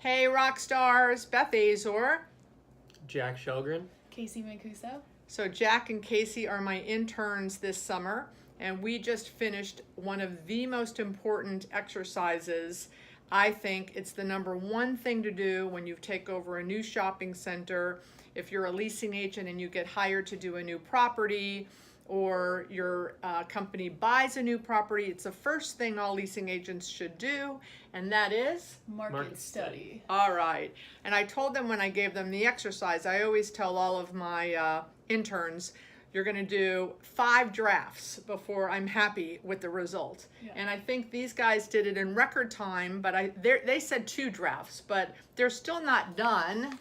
Hey, rock stars, Beth Azor. Jack Shelgren. Casey Mancuso. So Jack and Casey are my interns this summer, and we just finished one of the most important exercises. I think it's the number one thing to do when you take over a new shopping center. If you're a leasing agent and you get hired to do a new property, or your company buys a new property, it's the first thing all leasing agents should do, and that is? Market study. All right. And I told them when I gave them the exercise, I always tell all of my interns, you're going to do 5 drafts before I'm happy with the result. Yeah. And I think these guys did it in record time, but they said 2 drafts, but they're still not done.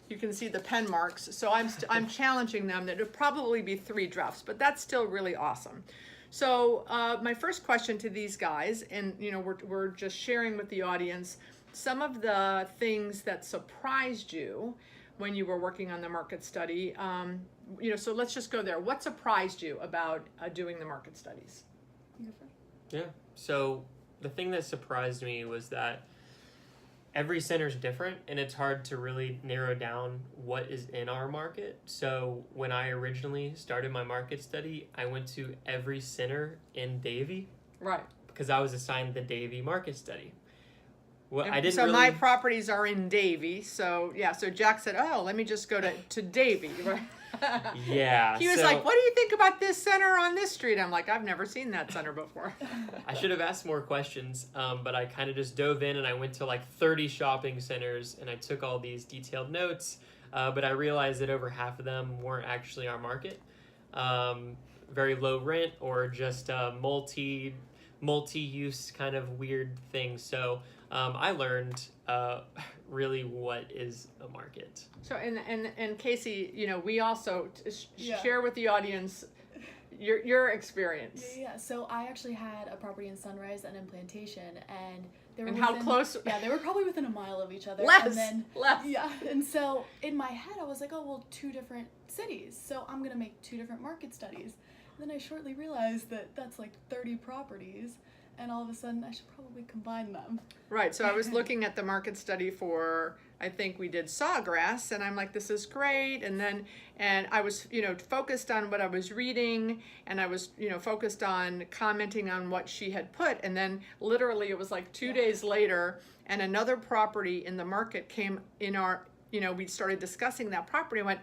You can see the pen marks. So I'm challenging them that it'll probably be 3 drafts, but that's still really awesome. So my first question to these guys, and we're just sharing with the audience some of the things that surprised you when you were working on the market study. So let's just go there. What surprised you about doing the market studies? Yeah. So the thing that surprised me was that every center is different, and it's hard to really narrow down what is in our market. So when I originally started my market study, I went to every center in Davie. Right. Because I was assigned the Davie market study. Well, my properties are in Davie, so yeah. So Jack said, "Oh, let me just go to Davie." Right? Yeah. He was like, "What do you think about this center on this street?" I'm like, "I've never seen that center before." I should have asked more questions, but I kind of just dove in and I went to like 30 shopping centers and I took all these detailed notes. But I realized that over half of them weren't actually our market. Very low rent or just multi-use kind of weird things. So I learned really what is a market. So and Casey, we also share with the audience your experience. Yeah. So I actually had a property in Sunrise and in Plantation, and they were how close? Yeah, they were probably within a mile of each other. Less. Yeah. And so in my head, I was like, oh well, 2 different cities, so I'm gonna make 2 different market studies. And then I shortly realized that that's like 30 properties. And all of a sudden, I should probably combine them. Right. So I was looking at the market study for, I think we did Sawgrass, and I'm like, this is great. And I was, focused on what I was reading, and I was, focused on commenting on what she had put. And then literally it was like 2 days later, and another property in the market came in our, we started discussing that property. I went,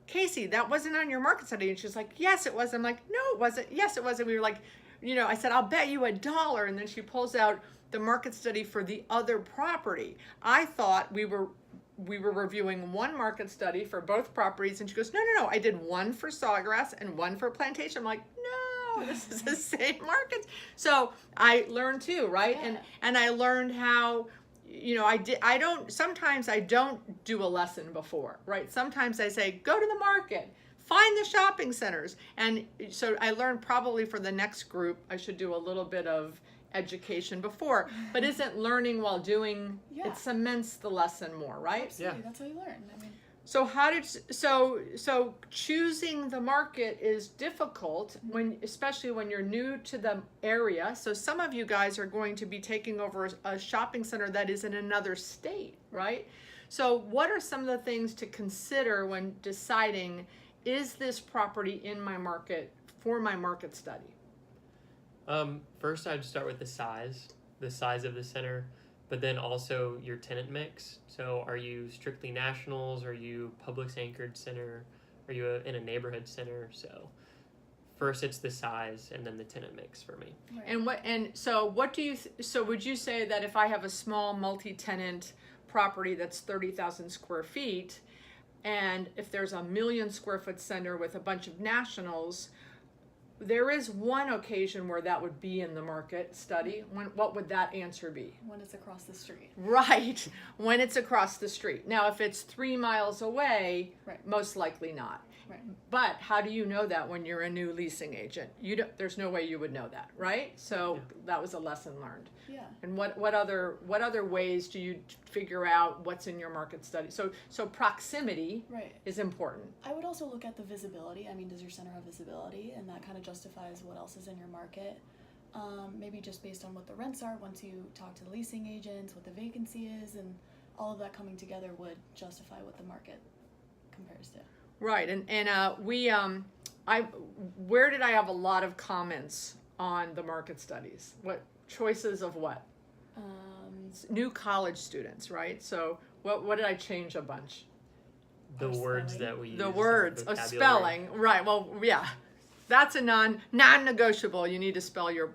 Casey, that wasn't on your market study. And she's like, yes, it was. I'm like, no, it wasn't. Yes, it was. And we were like, I said, I'll bet you $1. And then she pulls out the market study for the other property. I thought we were reviewing one market study for both properties. And she goes, no, I did one for Sawgrass and one for Plantation. I'm like, no, this is the same market. So I learned too, right? Yeah. And I learned how, sometimes I don't do a lesson before, right? Sometimes I say, go to the market. Find the shopping centers. And so I learned probably for the next group, I should do a little bit of education before, but isn't learning while doing, it cements the lesson more, right? Absolutely. Yeah. That's how you learn. So choosing the market is difficult especially when you're new to the area. So some of you guys are going to be taking over a shopping center that is in another state, right? So what are some of the things to consider when deciding, is this property in my market for my market study? First, I'd start with the size of the center, but then also your tenant mix. So are you strictly nationals? Are you Publix anchored center? Are you in a neighborhood center? So first it's the size and then the tenant mix for me. Right. So would you say that if I have a small multi-tenant property that's 30,000 square feet, and if there's a 1 million square foot center with a bunch of nationals, there is one occasion where that would be in the market study. What would that answer be? When it's across the street. Right, when it's across the street. Now, if it's 3 miles away, right, most likely not. Right. But how do you know that when you're a new leasing agent? There's no way you would know that, right? So that was a lesson learned. Yeah. And what other ways do you figure out what's in your market study? So proximity is important. I would also look at the visibility. I mean, does your center have visibility? And that kind of justifies what else is in your market. maybe just based on what the rents are once you talk to the leasing agents, what the vacancy is, and all of that coming together would justify what the market compares to. Right, and where did I have a lot of comments on the market studies? What choices of what? New college students, right? So what did I change a bunch? The Or words spelling. that we use. The words, vocabulary. spelling, right? Well, yeah, that's a non-negotiable. You need to spell your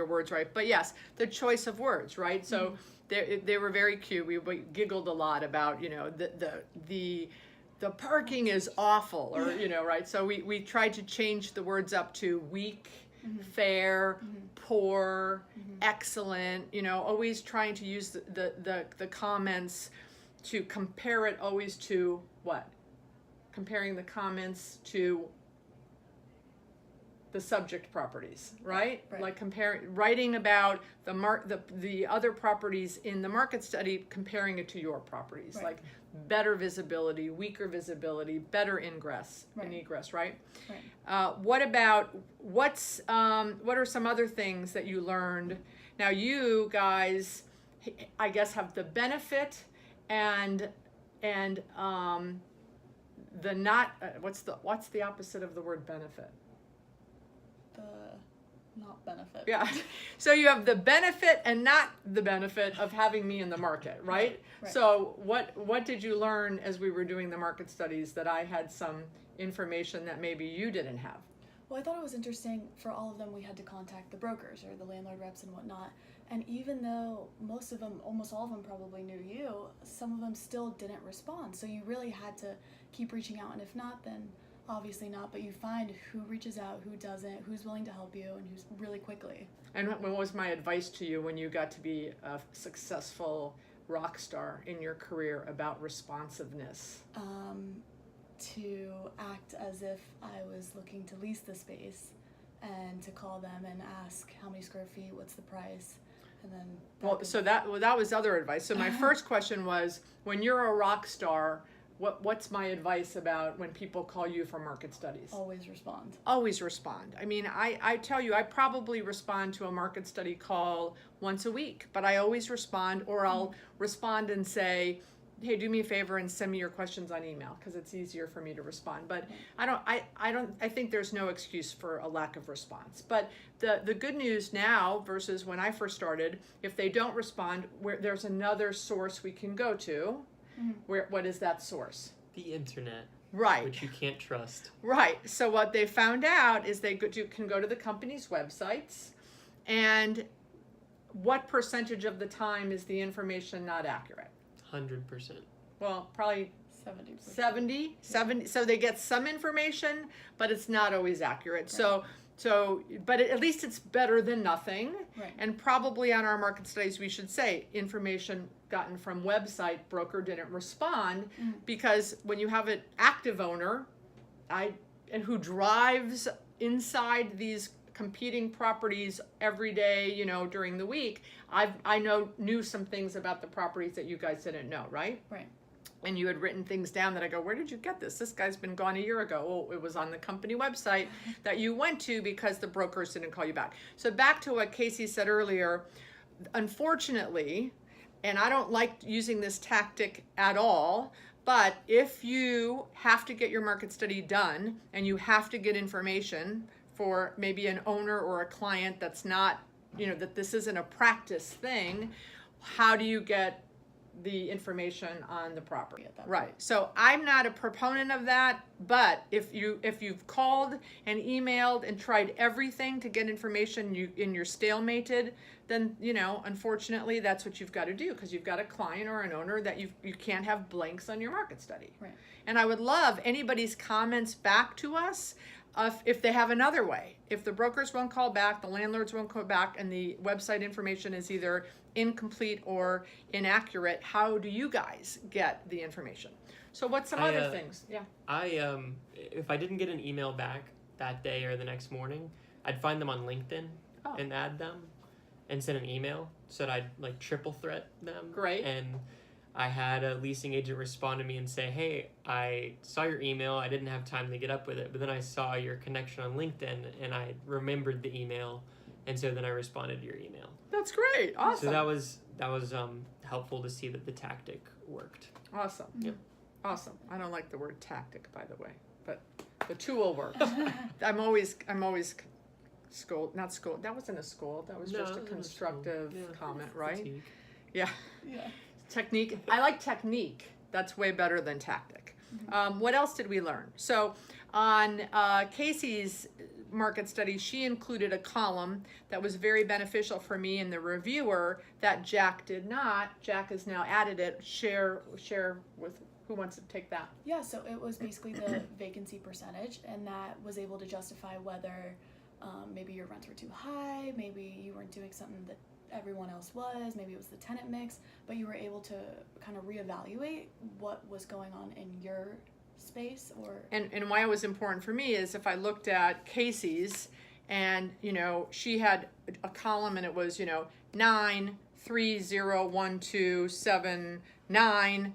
words right. But yes, the choice of words, right? So they were very cute. We giggled a lot about the parking is awful, or right. So we tried to change the words up to weak, fair, poor, excellent. Always trying to use the comments to compare it always to what? Comparing the comments to the subject properties, right? Right. Like writing about the other properties in the market study, comparing it to your properties, Right. like better visibility, weaker visibility, better ingress and egress, right? Right. What are some other things that you learned? Now you guys, I guess, have the benefit and the not. What's the opposite of the word benefit? The not benefit. Yeah. So you have the benefit and not the benefit of having me in the market, right? Right. So what did you learn as we were doing the market studies that I had some information that maybe you didn't have? Well, I thought it was interesting for all of them we had to contact the brokers or the landlord reps and whatnot. And even though most of them, almost all of them probably knew you, some of them still didn't respond. So you really had to keep reaching out. And if not, then obviously not. But you find who reaches out, who doesn't, who's willing to help you, and who's really quickly. And what was my advice to you when you got to be a successful rock star in your career about responsiveness? To act as if I was looking to lease the space and to call them and ask how many square feet, what's the price, and then that was other advice. So my first question was, when you're a rock star, what's my advice about when people call you for market studies? always respond. Always respond. I mean, I tell you, I probably respond to a market study call once a week, but I always respond, or I'll respond and say, hey, do me a favor and send me your questions on email, because it's easier for me to respond. But I think there's no excuse for a lack of response. But the good news now versus when I first started, if they don't respond, there's another source we can go to. What is that source? The internet. Right. Which you can't trust. Right. So what they found out is you can go to the company's websites, and what percentage of the time is the information not accurate? 100%. Well, probably 70%. 70. So they get some information, but it's not always accurate. Right. But at least it's better than nothing. Right. And probably on our market studies, we should say information gotten from website, broker didn't respond, because when you have an active owner, who drives inside these competing properties every day, during the week, I knew some things about the properties that you guys didn't know, right? Right. And you had written things down that I go, where did you get this? This guy's been gone a year ago. Oh, it was on the company website that you went to because the brokers didn't call you back. So back to what Casey said earlier, unfortunately, and I don't like using this tactic at all, but if you have to get your market study done and you have to get information for maybe an owner or a client that's not, that this isn't a practice thing, how do you get the information on the property? Right. So I'm not a proponent of that, but if you've called and emailed and tried everything to get information, you're stalemated, then unfortunately that's what you've got to do, because you've got a client or an owner that you can't have blanks on your market study. Right. And I would love anybody's comments back to us. If they have another way, if the brokers won't call back, the landlords won't call back, and the website information is either incomplete or inaccurate, how do you guys get the information? So what's some other things? Yeah. If I didn't get an email back that day or the next morning, I'd find them on LinkedIn and add them and send an email so that I'd triple threat them. Great. And I had a leasing agent respond to me and say, hey, I saw your email. I didn't have time to get up with it, but then I saw your connection on LinkedIn and I remembered the email And so then I responded to your email. That's great. Awesome. So that was helpful to see that the tactic worked. Awesome. Yep. Awesome. I don't like the word tactic, by the way, but the tool works. I'm always scold. Not scold. That wasn't a scold. That was just a constructive comment, right? Critique. Yeah. Yeah. Technique. I like technique. That's way better than tactic. What else did we learn? So on Casey's market study, she included a column that was very beneficial for me and the reviewer that Jack did not. Jack has now added it. Share with who wants to take that. Yeah, so it was basically the vacancy percentage, and that was able to justify whether maybe your rents were too high, maybe you weren't doing something that everyone else was, maybe it was the tenant mix, but you were able to kind of reevaluate what was going on in your space. And why it was important for me is if I looked at Casey's and she had a column and it was 9 3 0 1 2 7 9,